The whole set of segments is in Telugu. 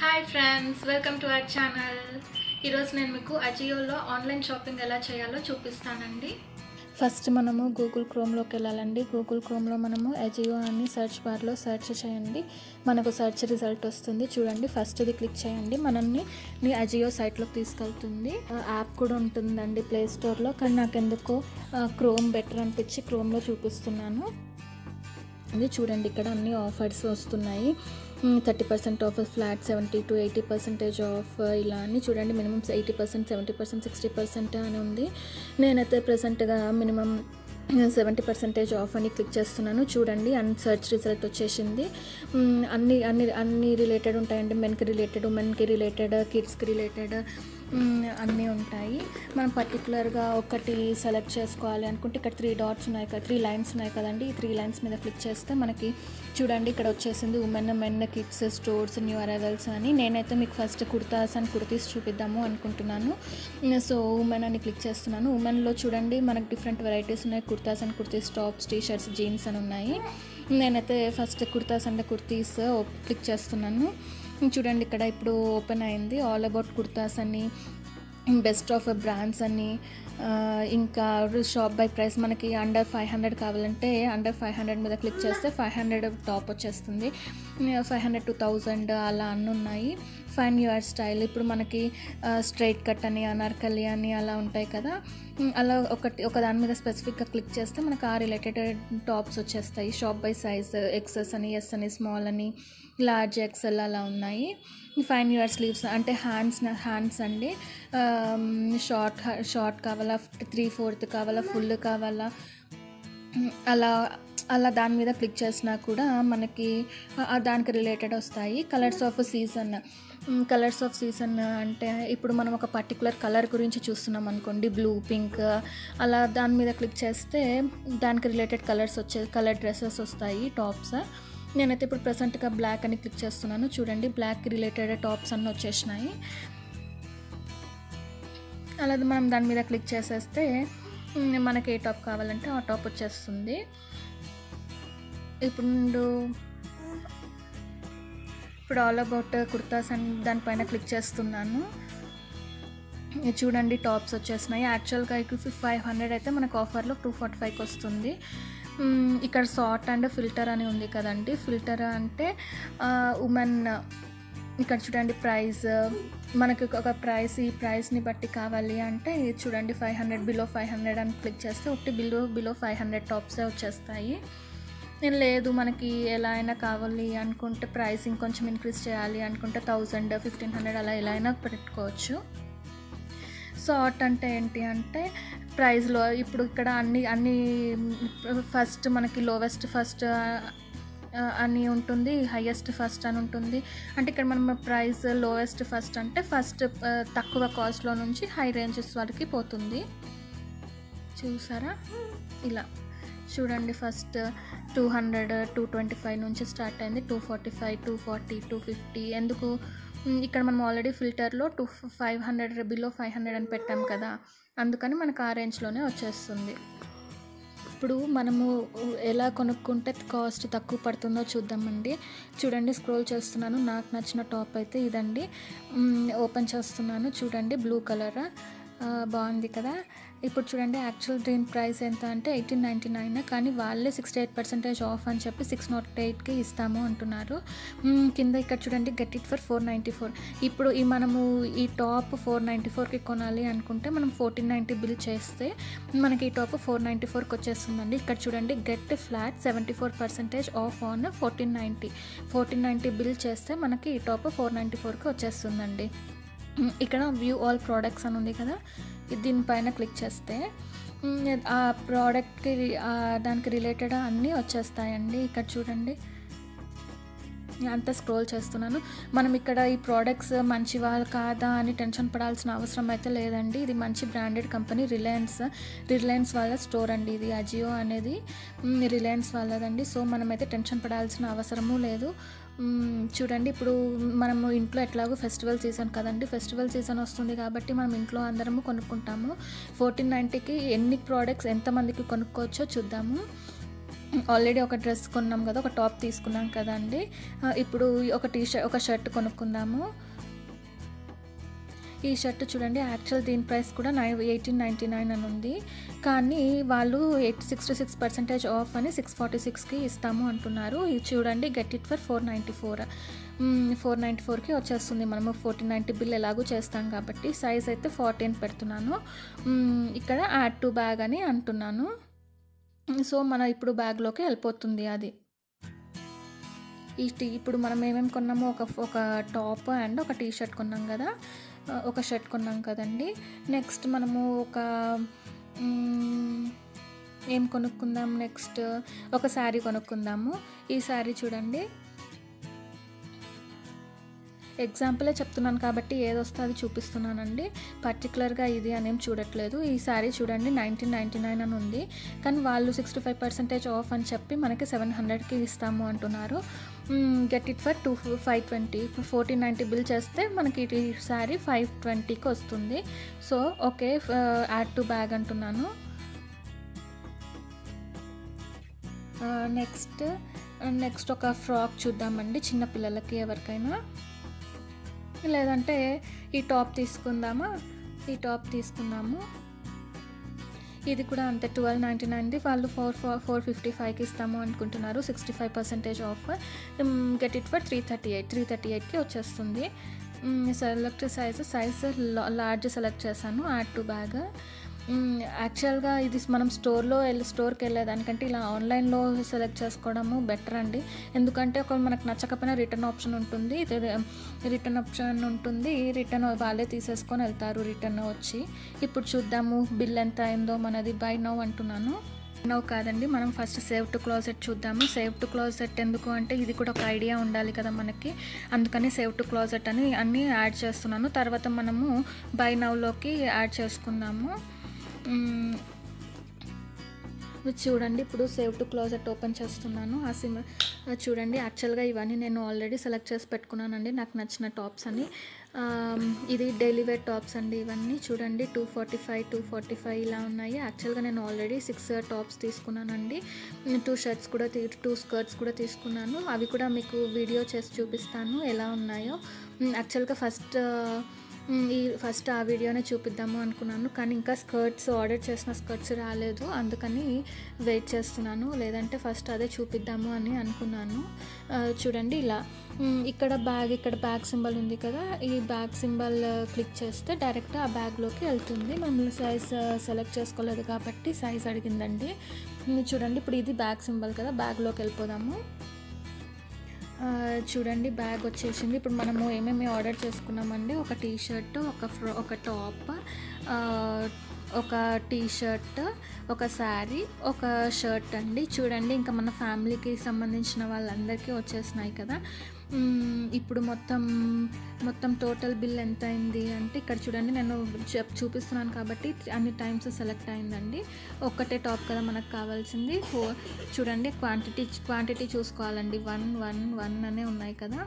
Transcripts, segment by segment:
Hi friends, welcome to our channel. ఈరోజు నేను మీకు అజియోలో ఆన్లైన్ షాపింగ్ ఎలా చేయాలో చూపిస్తానండి. ఫస్ట్ మనము గూగుల్ క్రోమ్లోకి వెళ్ళాలండి. గూగుల్ క్రోమ్లో మనము అజియో అని సెర్చ్ బార్లో సెర్చ్ చేయండి. మనకు సెర్చ్ రిజల్ట్ వస్తుంది. చూడండి, ఫస్ట్ ఇది క్లిక్ చేయండి. మనల్ని అజియో సైట్లోకి తీసుకెళ్తుంది. యాప్ కూడా ఉంటుందండి ప్లే స్టోర్లో, కానీ నాకు ఎందుకో క్రోమ్ బెటర్ అనిపించి క్రోమ్లో చూపిస్తున్నాను. ఇది చూడండి, ఇక్కడ అన్ని ఆఫర్స్ వస్తున్నాయి. 30% ఆఫ్, ఫ్లాట్ 70 to 80% ఆఫ్, ఇలా అన్నీ చూడండి. మినిమం 80%, 70%, 60% అని ఉంది. నేనైతే ప్రెసెంట్గా మినిమం 70% ఆఫ్ అని క్లిక్ చేస్తున్నాను. చూడండి, సెర్చ్ రిజల్ట్ వచ్చేసింది. అన్ని రిలేటెడ్ ఉంటాయండి. మెన్కి రిలేటెడ్, ఉమెన్కి రిలేటెడ్, కిడ్స్కి రిలేటెడ్ అన్నీ ఉంటాయి. మనం పర్టికులర్గా ఒకటి సెలెక్ట్ చేసుకోవాలి అనుకుంటే ఇక్కడ 3 డాట్స్ ఉన్నాయి కదా, 3 లైన్స్ ఉన్నాయి కదండి. ఈ 3 లైన్స్ మీద క్లిక్ చేస్తే మనకి చూడండి ఇక్కడ వచ్చేసింది women, men, kids, stores, new arrivals అని. నేనైతే మీకు ఫస్ట్ కుర్తాస్ అండ్ కుర్తీస్ చూపిద్దాము అనుకుంటున్నాను. సో ఉమెన్ అని క్లిక్ చేస్తున్నాను. ఉమెన్లో చూడండి మనకు డిఫరెంట్ వెరైటీస్ ఉన్నాయి. Kurtas and kurtis, tops, T-shirts, jeans అని ఉన్నాయి. నేనైతే first kurtas and kurtis click చేస్తున్నాను. చూడండి, ఇక్కడ ఇప్పుడు ఓపెన్ అయింది. ఆల్ అబౌట్ కుర్తాస్ అని, బెస్ట్ ఆఫ్ బ్రాండ్స్ అని, ఇంకా షాప్ బై ప్రైస్. మనకి అండర్ 500 కావాలంటే అండర్ 500 మీద క్లిక్ చేస్తే 500 టాప్ వచ్చేస్తుంది. 500 to 1000 అలా అన్నీ ఉన్నాయి. Fine your style. ఇప్పుడు మనకి స్ట్రైట్ కట్ అని, అనార్కలి అని అలా ఉంటాయి కదా. అలా ఒక దాని మీద స్పెసిఫిక్గా క్లిక్ చేస్తే మనకు ఆ రిలేటెడ్ టాప్స్ వచ్చేస్తాయి. షాప్ బై సైజ్, ఎక్సెస్ అని, ఎస్ అని, స్మాల్ అని, లార్జ్, ఎక్సెల్ అలా ఉన్నాయి. ఫైన్ యువర్ స్లీవ్స్ అంటే హ్యాండ్స్ అండి. షార్ట్ కావాలా, 3/4 కావాలా, ఫుల్ కావాలా, అలా దాని మీద క్లిక్ చేసినా కూడా మనకి దానికి రిలేటెడ్ వస్తాయి. కలర్స్ ఆఫ్ సీజన్ అంటే ఇప్పుడు మనం ఒక పర్టికులర్ కలర్ గురించి చూస్తున్నాం అనుకోండి, బ్లూ, పింక్, అలా దాని మీద క్లిక్ చేస్తే దానికి రిలేటెడ్ కలర్ డ్రెస్సెస్ వస్తాయి, టాప్స్. నేనైతే ఇప్పుడు ప్రెసెంట్గా బ్లాక్ అని క్లిక్ చేస్తున్నాను. చూడండి, బ్లాక్ రిలేటెడ్ టాప్స్ అన్నీ వచ్చేసినాయి. అలా మనం దాని మీద క్లిక్ చేసేస్తే మనకి ఏ టాప్ కావాలంటే ఆ టాప్ వచ్చేస్తుంది. ఇప్పుడు ఆల్ అబౌట్ కుర్తాస్ అని దానిపైన క్లిక్ చేస్తున్నాను. చూడండి, టాప్స్ వచ్చేసినాయి. యాక్చువల్గా 500 అయితే మనకు ఆఫర్లో 245కి వస్తుంది. ఇక్కడ సార్ట్ అండ్ ఫిల్టర్ అని ఉంది కదండి. ఫిల్టర్ అంటే ఉమెన్. ఇక్కడ చూడండి ప్రైస్, మనకి ఒక ప్రైస్, ఈ ప్రైస్ని బట్టి కావాలి అంటే చూడండి 500, బిలో 500 అని క్లిక్ చేస్తే ఒకటి బిలో 500 టాప్సే వచ్చేస్తాయి. లేదు మనకి ఎలా అయినా కావాలి అనుకుంటే, ప్రైస్ ఇంకొంచెం ఇంక్రీజ్ చేయాలి అనుకుంటే 1000, 1500 అలా ఎలా అయినా పెట్టుకోవచ్చు. సార్ట్ అంటే ఏంటి అంటే ప్రైస్లో ఇప్పుడు ఇక్కడ అన్ని ఫస్ట్ మనకి లోవెస్ట్ ఫస్ట్ అని ఉంటుంది, హైయెస్ట్ ఫస్ట్ అని ఉంటుంది. అంటే ఇక్కడ మనం ప్రైస్ లోవెస్ట్ ఫస్ట్ అంటే ఫస్ట్ తక్కువ కాస్ట్లో నుంచి హై రేంజెస్ వరకు పోతుంది. చూసారా, ఇలా చూడండి. ఫస్ట్ 200, 225 నుంచి స్టార్ట్ అయింది. 245, 240, 250. ఎందుకు ఇక్కడ మనం ఆల్రెడీ ఫిల్టర్లో 500, బిలో 500 అని పెట్టాం కదా, అందుకని మనకు ఆ రేంజ్లోనే వచ్చేస్తుంది. ఇప్పుడు మనము ఎలా కొనుక్కుంటే కాస్ట్ తక్కువ పడుతుందో చూద్దామండి. చూడండి, స్క్రోల్ చేస్తున్నాను. నాకు నచ్చిన టాప్ అయితే ఇదండి. ఓపెన్ చేస్తున్నాను. చూడండి, బ్లూ కలర్ బాగుంది కదా. ఇప్పుడు చూడండి, యాక్చువల్ దీని ప్రైస్ ఎంత అంటే 1899, కానీ వాళ్ళే 68% ఆఫ్ అని చెప్పి 608కి ఇస్తాము అంటున్నారు. కింద ఇక్కడ చూడండి, గెట్ ఇట్ ఫర్ 494. ఇప్పుడు మనము ఈ టాప్ 494కి కొనాలి అనుకుంటే మనం 1490 బిల్ చేస్తే మనకి ఈ టాప్ 494కి వచ్చేస్తుందండి. ఇక్కడ చూడండి, get flat 74% of on 1490 bill చేస్తే మనకి ఈ టాప్ 494కి వచ్చేస్తుందండి. ఇక్కడ వ్యూ ఆల్ ప్రోడక్ట్స్ అని ఉంది కదా, దీనిపైన క్లిక్ చేస్తే ఆ ప్రోడక్ట్కి దానికి రిలేటెడ్ అన్నీ వచ్చేస్తాయండి. ఇక్కడ చూడండి, అంతా స్క్రోల్ చేస్తున్నాను. మనం ఇక్కడ ఈ ప్రోడక్ట్స్ మంచివా కాదా అని టెన్షన్ పడాల్సిన అవసరం అయితే లేదండి. ఇది మంచి బ్రాండెడ్ కంపెనీ, రిలయన్స్ వాళ్ళ స్టోర్ అండి. ఇది అజియో అనేది రిలయన్స్ వాళ్ళదండి. సో మనమైతే టెన్షన్ పడాల్సిన అవసరము లేదు. చూడండి, ఇప్పుడు మనము ఇంట్లో ఎట్లాగో ఫెస్టివల్ సీజన్ కదండి, ఫెస్టివల్ సీజన్ వస్తుంది కాబట్టి మనం ఇంట్లో అందరము కొనుక్కుంటాము. 1490కి ఎన్ని ప్రోడక్ట్స్ ఎంతమందికి కొనుక్కోవచ్చో చూద్దాము. ఆల్రెడీ ఒక డ్రెస్ కొన్నాం కదా, ఒక టాప్ తీసుకున్నాం కదండి. ఇప్పుడు ఒక షర్ట్ కొనుక్కుందాము. ఈ షర్ట్ చూడండి, యాక్చువల్ దీని ప్రైస్ కూడా 1899 అని ఉంది, కానీ వాళ్ళు 66% ఆఫ్ అని 646కి ఇస్తాము అంటున్నారు. ఇది చూడండి, గెట్ ఇట్ ఫర్ 494కి వచ్చేస్తుంది. మనము 1490 బిల్ ఎలాగూ చేస్తాం కాబట్టి. సైజ్ అయితే 14 పెడుతున్నాను. ఇక్కడ యాడ్ టు బ్యాగ్ అని అంటున్నాను. సో మన ఇప్పుడు బ్యాగ్లోకి వెళ్ళిపోతుంది అది. ఇప్పుడు మనం ఏమేమి కొన్నామో ఒక టాప్ అండ్ ఒక టీ షర్ట్ కొన్నాం కదా, ఒక షర్ట్ కొన్నాం కదండి. నెక్స్ట్ మనము ఏం కొనుక్కుందాం, నెక్స్ట్ ఒక శారీ కొనుక్కుందాము. ఈ శారీ చూడండి, ఎగ్జాంపులే చెప్తున్నాను కాబట్టి ఏది వస్తే అది చూపిస్తున్నానండి, పర్టికులర్గా ఇది అనేం చూడట్లేదు. ఈ శారీ చూడండి 1999 అని ఉంది, కానీ వాళ్ళు 65% ఆఫ్ అని చెప్పి మనకి 700కి ఇస్తాము అంటున్నారు. Get it for 520. 1490 బిల్ చేస్తే మనకి ఈ శారీ 520కి వస్తుంది. So okay, add to bag అంటున్నాను. నెక్స్ట్ ఒక ఫ్రాక్ చూద్దామండి, చిన్నపిల్లలకి ఎవరికైనా. లేదంటే ఈ టాప్ తీసుకుందాము. ఇది కూడా అంతే 1299ది, వాళ్ళు 455కి ఇస్తాము అనుకుంటున్నారు. 65% ఆఫ్. గెట్ ఇట్ ఫర్ 338కి వచ్చేస్తుంది. సెలెక్ట్ సైజ్ లార్జ్ సెలెక్ట్ చేశాను. Add to bag. యాక్చువల్గా ఇది మనం స్టోర్కి వెళ్ళేదానికంటే ఇలా ఆన్లైన్లో సెలెక్ట్ చేసుకోవడము బెటర్ అండి. ఎందుకంటే ఒకవేళ మనకు నచ్చకపోయినా రిటర్న్ ఆప్షన్ ఉంటుంది. రిటర్న్ వాళ్ళే తీసేసుకొని వెళ్తారు రిటర్న్ వచ్చి. ఇప్పుడు చూద్దాము బిల్ ఎంత అయిందో మనది. బై నౌ అంటున్నాను. నౌ కాదండి, మనం ఫస్ట్ సేవ్ టు క్లోజెట్ చూద్దాము. సేవ్ టు క్లోజెట్ ఎందుకు అంటే ఇది కూడా ఒక ఐడియా ఉండాలి కదా మనకి, అందుకని సేవ్ టు క్లోజెట్ అని అన్నీ యాడ్ చేస్తున్నాను. తర్వాత మనము బై నౌలోకి యాడ్ చేసుకుందాము. చూడండి, ఇప్పుడు సేవ్ టు క్లోజెట్ ఓపెన్ చేస్తున్నాను. చూడండి, యాక్చువల్గా ఇవన్నీ నేను ఆల్రెడీ సెలెక్ట్ చేసి పెట్టుకున్నానండి, నాకు నచ్చిన టాప్స్ అని. ఇది డైలీ వేర్ టాప్స్ అండి ఇవన్నీ. చూడండి 245 ఇలా ఉన్నాయి. యాక్చువల్గా నేను ఆల్రెడీ 6 టాప్స్ తీసుకున్నానండి. 2 స్కర్ట్స్ కూడా తీసుకున్నాను. అవి కూడా మీకు వీడియో చేసి చూపిస్తాను ఎలా ఉన్నాయో. యాక్చువల్గా ఫస్ట్ ఆ వీడియోనే చూపిద్దాము అనుకున్నాను, కానీ ఇంకా ఆర్డర్ చేసిన స్కర్ట్స్ రాలేదు, అందుకని వెయిట్ చేస్తున్నాను. లేదంటే ఫస్ట్ అదే చూపిద్దాము అని అనుకున్నాను. చూడండి ఇలా ఇక్కడ బ్యాగ్ సింబల్ ఉంది కదా, ఈ బ్యాగ్ సింబల్ క్లిక్ చేస్తే డైరెక్ట్ ఆ బ్యాగ్లోకి వెళ్తుంది. మనం సైజ్ సెలెక్ట్ చేసుకోలేదు కాబట్టి సైజ్ అడిగిందండి. చూడండి, ఇప్పుడు ఇది బ్యాగ్ సింబల్ కదా, బ్యాగ్లోకి వెళ్ళిపోదాము. చూడండి, బ్యాగ్ వచ్చేసింది. ఇప్పుడు మనము ఏమేమి ఆర్డర్ చేసుకున్నామండి, ఒక టీ షర్ట్, ఒక టాప్, ఒక టీ షర్ట్, ఒక శారీ, ఒక షర్ట్ అండి. చూడండి, ఇంకా మన ఫ్యామిలీకి సంబంధించిన వాళ్ళందరికీ వచ్చేసినాయి కదా. ఇప్పుడు మొత్తం టోటల్ బిల్ ఎంత అయింది అంటే ఇక్కడ చూడండి, నేను చూపిస్తున్నాను కాబట్టి అన్ని టైమ్స్ సెలెక్ట్ అయిందండి. ఒక్కటే టాప్ కదా మనకు కావాల్సింది. చూడండి, క్వాంటిటీ చూసుకోవాలండి. 1 అనే ఉన్నాయి కదా.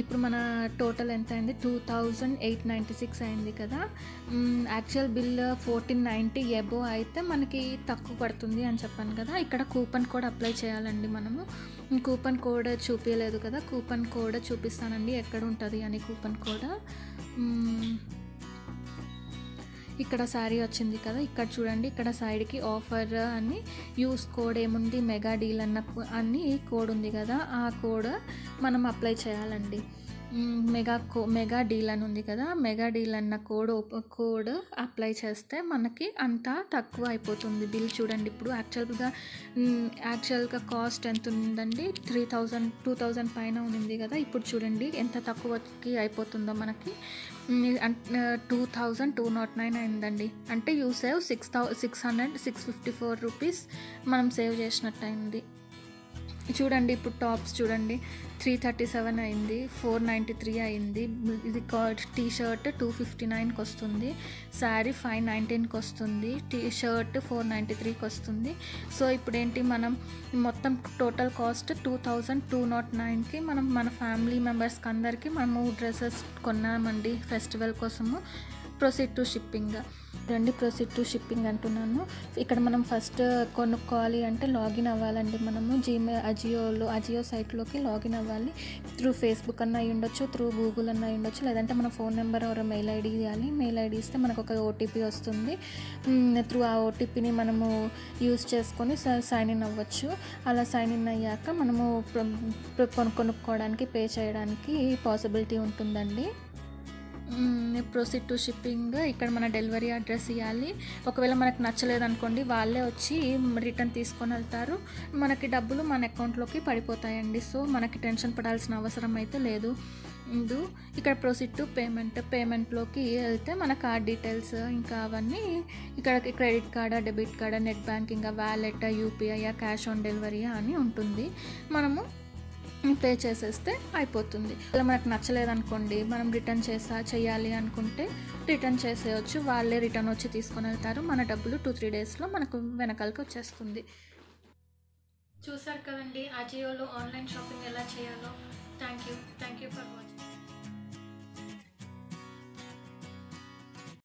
ఇప్పుడు మన టోటల్ ఎంత అయింది, 2896 అయింది కదా. యాక్చువల్ బిల్ 1490 ఎబో అయితే మనకి తక్కువ పడుతుంది అని చెప్పాను కదా. ఇక్కడ కూపన్ కోడ్ అప్లై చేయాలండి మనము. కూపన్ కోడ్ చూపించలేదు కదా, కూపన్ కోడ్ చూపిస్తానండి ఎక్కడ ఉంటుంది అని. కూపన్ కోడ్ ఇక్కడ శారీ వచ్చింది కదా, ఇక్కడ చూడండి, ఇక్కడ సైడ్కి ఆఫర్ అని యూస్ కోడ్ ఏముంది, మెగా డీల్ అన్ని కోడ్ ఉంది కదా, ఆ కోడ్ మనం అప్లై చేయాలండి. మెగా డీల్ అని ఉంది కదా, మెగా డీల్ అన్న కోడ్ అప్లై చేస్తే మనకి అంతా తక్కువ అయిపోతుంది బిల్. చూడండి, ఇప్పుడు యాక్చువల్గా కాస్ట్ ఎంత ఉందండి, 2000 పైన ఉంది కదా. ఇప్పుడు చూడండి ఎంత తక్కువకి అయిపోతుందో మనకి. 2209 అయిందండి. అంటే యూ సేవ్ 654 రూపీస్ మనం సేవ్ చేసినట్టు అయింది. చూడండి, ఇప్పుడు టాప్స్ చూడండి 337 అయింది, 493 అయింది. ఇది టీ షర్ట్ 259కి వస్తుంది, శారీ 519కి వస్తుంది, టీ షర్ట్ 493కి వస్తుంది. సో ఇప్పుడు ఏంటి, మనం మొత్తం టోటల్ కాస్ట్ 2209కి మన ఫ్యామిలీ మెంబర్స్కి అందరికీ మనము డ్రెస్సెస్ కొన్నామండి ఫెస్టివల్ కోసము. Proceed to shipping. రండి, ప్రొసీడ్ టు షిప్పింగ్ అంటున్నాను. ఇక్కడ మనం ఫస్ట్ కొనుక్కోవాలి అంటే లాగిన్ అవ్వాలండి. మనము అజియో సైట్లోకి లాగిన్ అవ్వాలి. త్రూ ఫేస్బుక్ అన్న అయి ఉండొచ్చు, త్రూ గూగుల్ అన్న అయి ఉండొచ్చు, లేదంటే మన ఫోన్ నెంబర్ ఒక మెయిల్ ఐడి ఇవ్వాలి. మెయిల్ ఐడి ఇస్తే మనకు ఒక ఓటీపీ వస్తుంది. త్రూ ఆ ఓటీపీని మనము యూస్ చేసుకొని సైన్ ఇన్ అవ్వచ్చు. అలా సైన్ ఇన్ అయ్యాక మనము కొనుక్కోవడానికి పే చేయడానికి పాసిబిలిటీ ఉంటుందండి. Proceed to shipping. ఇక్కడ మన డెలివరీ అడ్రస్ ఇవ్వాలి. ఒకవేళ మనకు నచ్చలేదనుకోండి, వాళ్ళే వచ్చి రిటర్న్ తీసుకొని వెళ్తారు. మనకి డబ్బులు మన అకౌంట్లోకి పడిపోతాయండి. సో మనకి టెన్షన్ పడాల్సిన అవసరం అయితే లేదు. ఇక్కడ ప్రొసీడ్ టు పేమెంట్లోకి వెళ్తే మన కార్డ్ డీటెయిల్స్ ఇంకా అవన్నీ ఇక్కడ క్రెడిట్ కార్డా, డెబిట్ కార్డా, net banking, wallet, UPI, cash on delivery అని ఉంటుంది. మనము పే చేసేస్తే అయిపోతుంది. అలా మనకు నచ్చలేదనుకోండి, మనం రిటర్న్ చేయాలి అనుకుంటే రిటర్న్ చేసేయచ్చు. వాళ్ళే రిటర్న్ వచ్చి తీసుకొని వెళ్తారు. మన డబ్బులు 2-3 డేస్లో మనకు వెనకాలకి వచ్చేస్తుంది. చూసారు కదండి అజియోలో ఆన్లైన్ షాపింగ్ ఎలా చేయాలో. Thank you